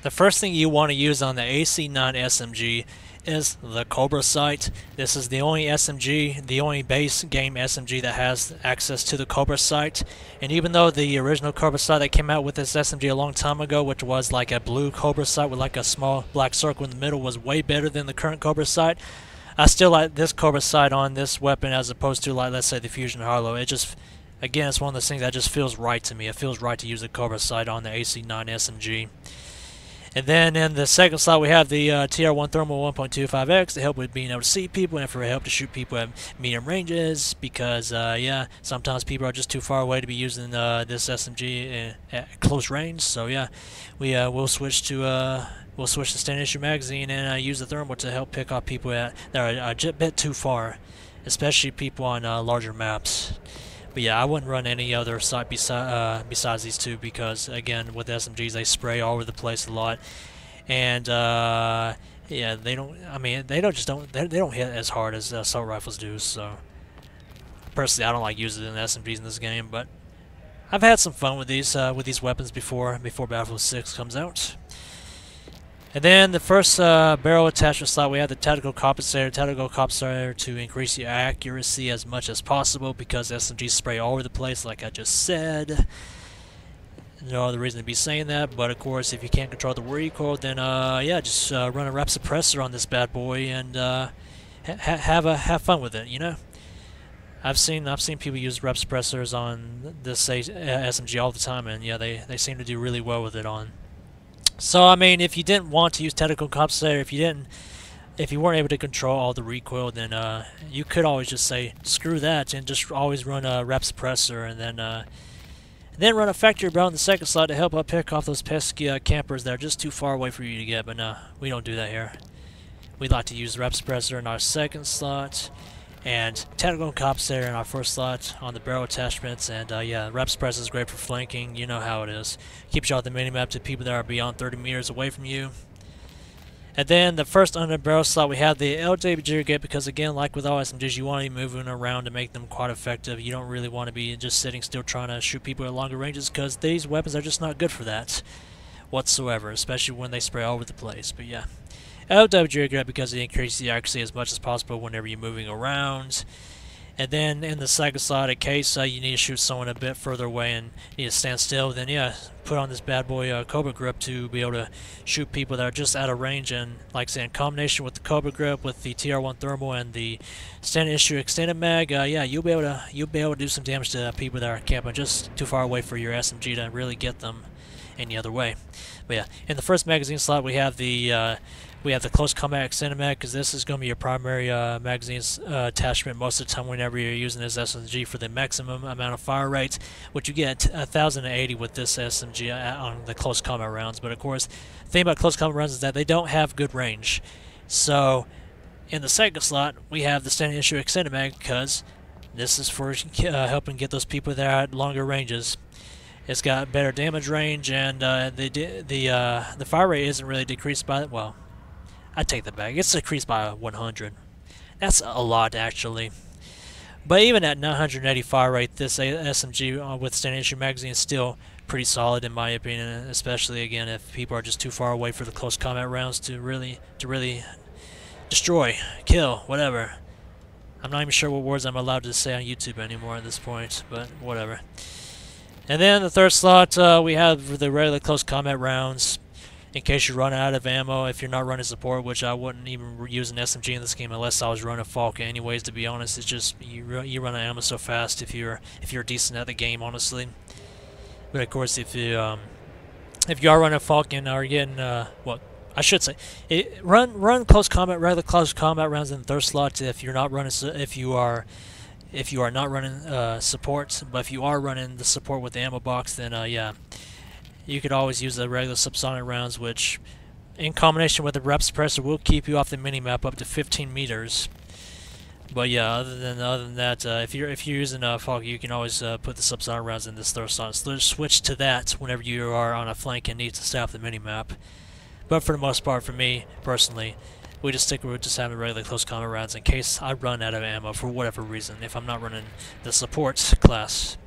The first thing you want to use on the AC9 SMG is the Cobra sight. This is the only SMG, the only base game SMG that has access to the Cobra sight. And even though the original Cobra sight that came out with this SMG a long time ago, which was like a blue Cobra sight with like a small black circle in the middle, was way better than the current Cobra sight, I still like this Cobra sight on this weapon as opposed to, like, let's say the Fusion Harlow. It just, again, it's one of those things that just feels right to me. It feels right to use the Cobra sight on the AC9 SMG. And then in the second slot, we have the TR1 Thermal 1.25X to help with being able to see people and for help to shoot people at medium ranges because, yeah, sometimes people are just too far away to be using this SMG at close range. So, yeah, we'll switch to the standard issue magazine and use the thermal to help pick off people that are a bit too far, especially people on larger maps. But yeah, I wouldn't run any other sight besides these two because, again, with SMGs they spray all over the place a lot, and yeah, they don't. I mean, they don't hit as hard as assault rifles do. So personally, I don't like using SMGs in this game, but I've had some fun with these weapons before Battlefield 6 comes out. And then the first barrel attachment slot, we have the tactical compensator to increase your accuracy as much as possible because SMGs spray all over the place, like I just said. No other reason to be saying that, but of course, if you can't control the recoil, then yeah, just run a rep suppressor on this bad boy and have fun with it. You know, I've seen people use rep suppressors on this SMG all the time, and yeah, they seem to do really well with it on. So I mean, if you didn't want to use tactical compensator, if you weren't able to control all the recoil, then you could always just say screw that and just always run a rep suppressor, and then run a factory barrel in the second slot to help pick off those pesky campers that are just too far away for you to get. But no, we don't do that here. We like to use rep suppressor in our second slot and tactical compensator in our first slot on the barrel attachments. And yeah, rep suppressor is great for flanking. You know how it is. Keeps you off the minimap to people that are beyond 30 meters away from you. And then the first under barrel slot, we have the LWG gate because, again, like with all SMGs, you want to be moving around to make them quite effective. You don't really want to be just sitting still trying to shoot people at longer ranges because these weapons are just not good for that whatsoever, especially when they spray all over the place. But yeah, LWG gate because it increases the accuracy as much as possible whenever you're moving around. And then in the second slot, in case you need to shoot someone a bit further away and need to stand still, then yeah, put on this bad boy Cobra grip to be able to shoot people that are just out of range. And like I said, in combination with the Cobra grip, with the TR1 thermal and the standard issue extended mag, yeah, you'll be able to do some damage to people that are camping just too far away for your SMG to really get them any other way. But yeah, in the first magazine slot, we have the close combat extended mag because this is going to be your primary magazine attachment most of the time whenever you're using this SMG for the maximum amount of fire rate, which you get 1,080 with this SMG on the close combat rounds. But of course, the thing about close combat rounds is that they don't have good range. So in the second slot, we have the standard issue extended mag because this is for helping get those people that are at longer ranges. It's got better damage range, and the fire rate isn't really decreased by it. Well, I take that back. It's decreased by 100. That's a lot, actually. But even at 980 fire rate, this SMG with standard issue magazine is still pretty solid in my opinion. Especially again if people are just too far away for the close combat rounds to really destroy, kill, whatever. I'm not even sure what words I'm allowed to say on YouTube anymore at this point, but whatever. And then the third slot, we have the regular close combat rounds. In case you run out of ammo, if you're not running support, which I wouldn't even use an SMG in this game unless I was running Falcon anyways, to be honest. It's just you run out of ammo so fast if you're decent at the game, honestly. But of course, if you are running Falcon or getting what I should say, run close combat, regular close combat rounds in the third slot if you're not running if you are not running support. But if you are running the support with the ammo box, then yeah. You could always use the regular subsonic rounds, which, in combination with the rep suppressor, will keep you off the minimap up to 15 meters. But yeah, other than that, if you're using Falcon, you can always put the subsonic rounds in this third slot. So switch to that whenever you are on a flank and need to stay off the minimap. But for the most part, for me personally, we just stick with just having regular close combat rounds in case I run out of ammo for whatever reason. If I'm not running the support class.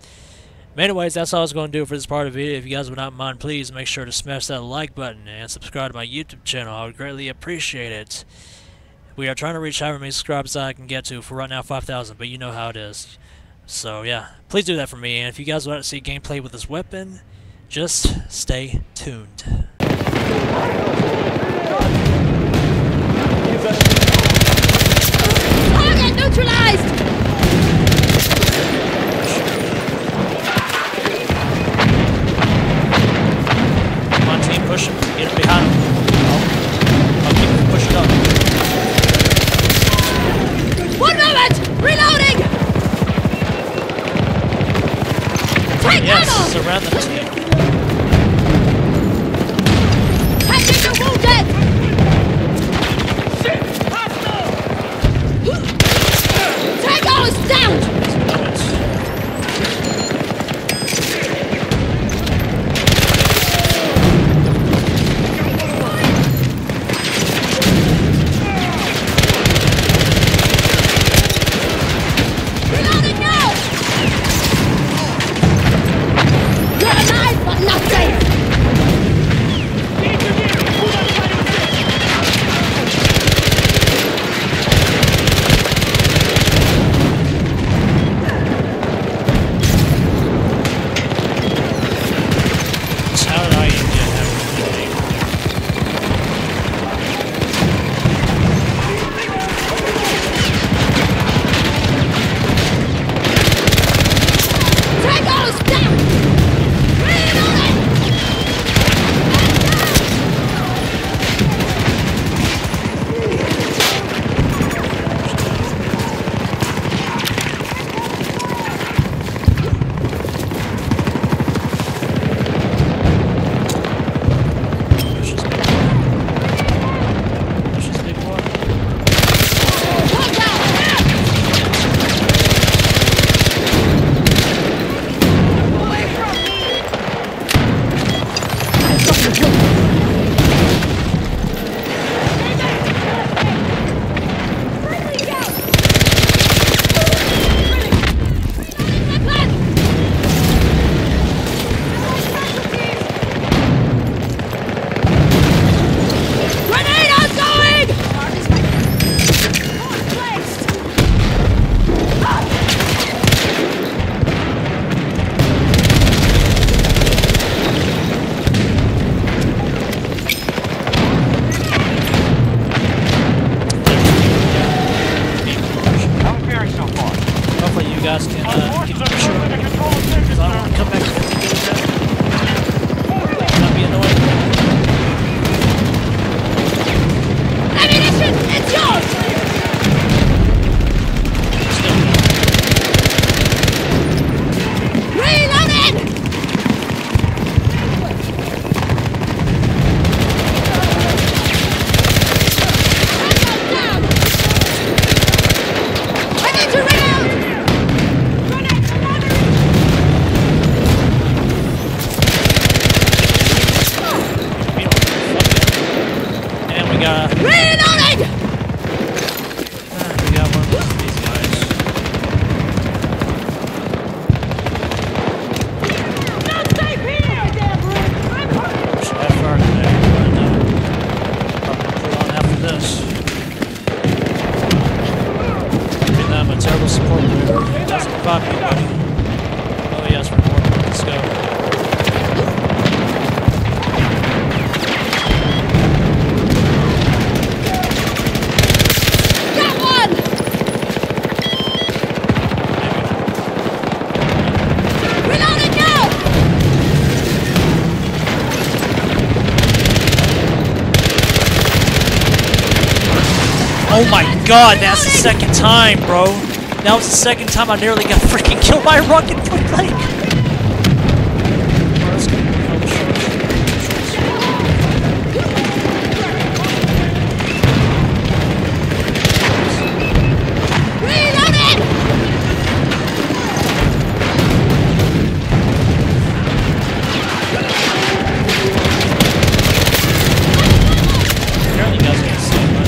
But anyways, that's all I was going to do for this part of the video. If you guys would not mind, please make sure to smash that like button and subscribe to my YouTube channel. I would greatly appreciate it. We are trying to reach however many subscribers I can get to. For right now, 5,000, but you know how it is. So yeah, please do that for me. And if you guys would like to see gameplay with this weapon, just stay tuned. Target neutralized! Come on, team, push him. Get him behind him. I'll keep him pushing up. 1 moment! Reloading! Take Yes, ammo! surround the team. Patching the wounded! Tango's down! Reloading now! You're alive, but not safe! Tango's down! Reloading! Watch out! Grenade outgoing! How faring so far? Hopefully you guys can keep pushing. Because I don't want to come back to 50 games not be annoying. Ammunition, it's yours! Reloading! Tango down! I need to reload! And we got Reloading! one of these guys. Not safe here, Deborah! Should have far today, but probably pull on after this. And I'm a terrible support player. It doesn't provide me, buddy. Oh yes, we're more. Let's go. Got one! Reloading now! Oh my god, that's the second time, bro. That was the second time I nearly got freaking killed by a rocket point blank. Reloading! Apparently you guys can't see it, but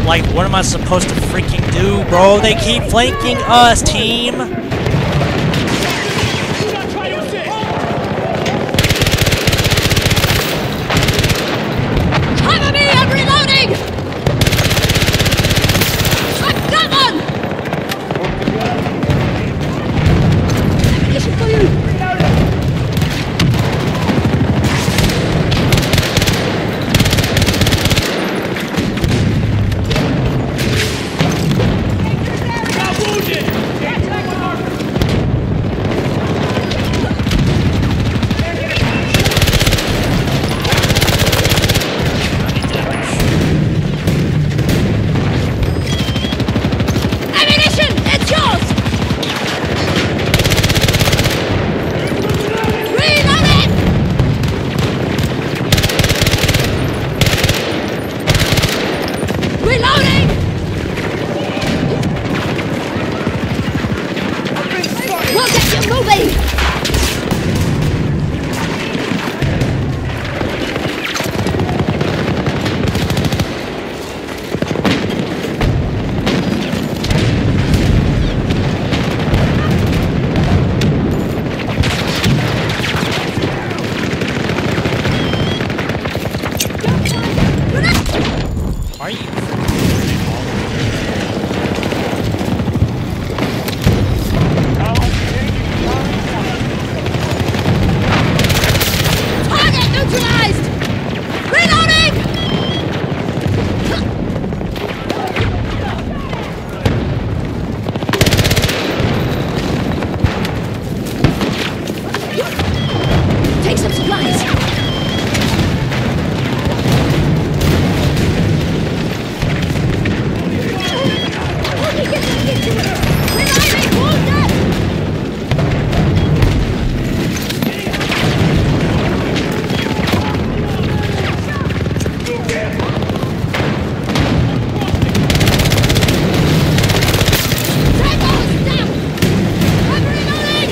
Like, what am I supposed to freaking do, bro? They keep flanking us, team! Cover me! I'm reloading! I've got one! Ammunition for you! Ammunition! It's yours! Reloading! Reloading! We'll get you moving! Are you? Target neutralized! Reloading! Take some supplies. Reloading! Wounded! Tango's down! I'm reloading!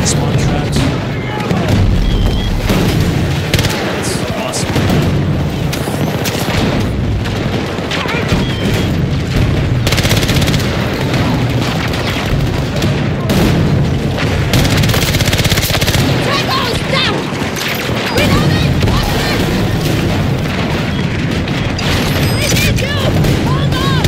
spawn traps. That's awesome. Tango's down! Reloading! We need you! Hold on!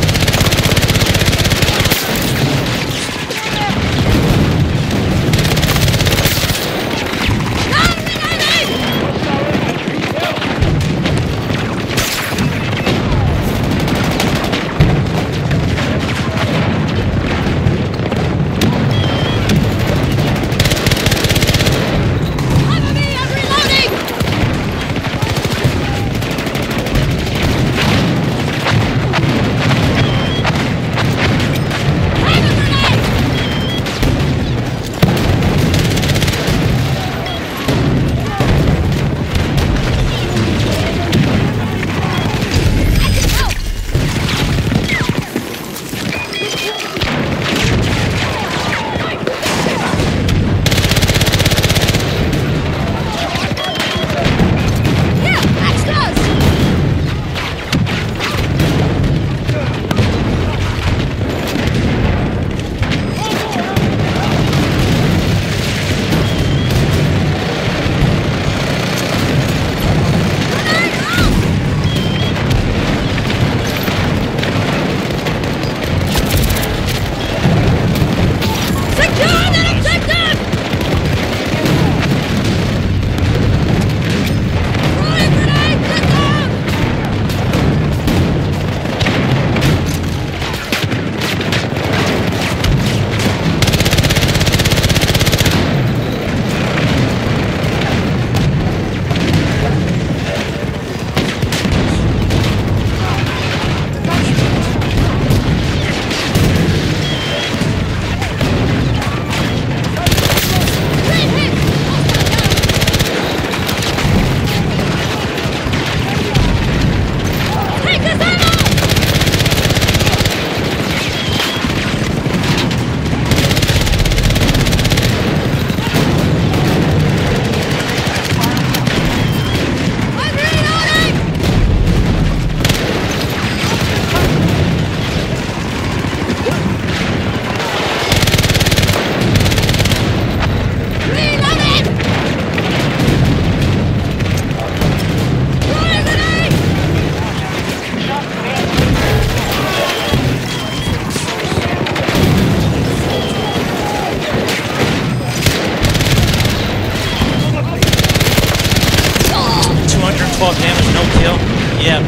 Yeah,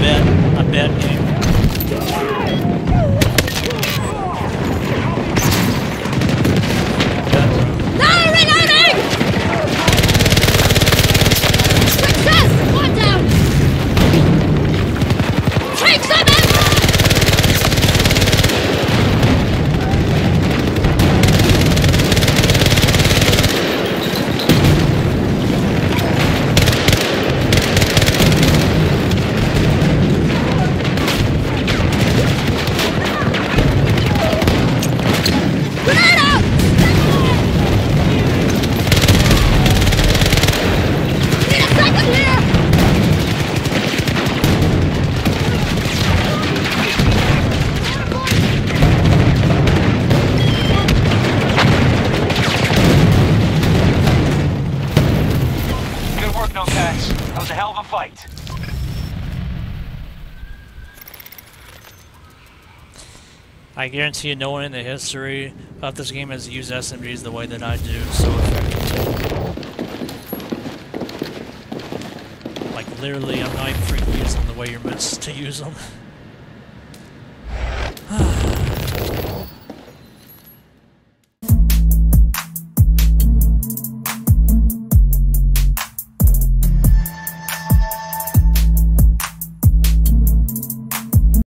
I bet, game. No, reloading! Success! One down! Take some ammo! Grenade out! Need a second here! Good work, no tax. That was a hell of a fight. I guarantee you no one in the history of this game has used SMGs the way that I do so effectively. Like literally, I'm not even freaking using them the way you're meant to use them.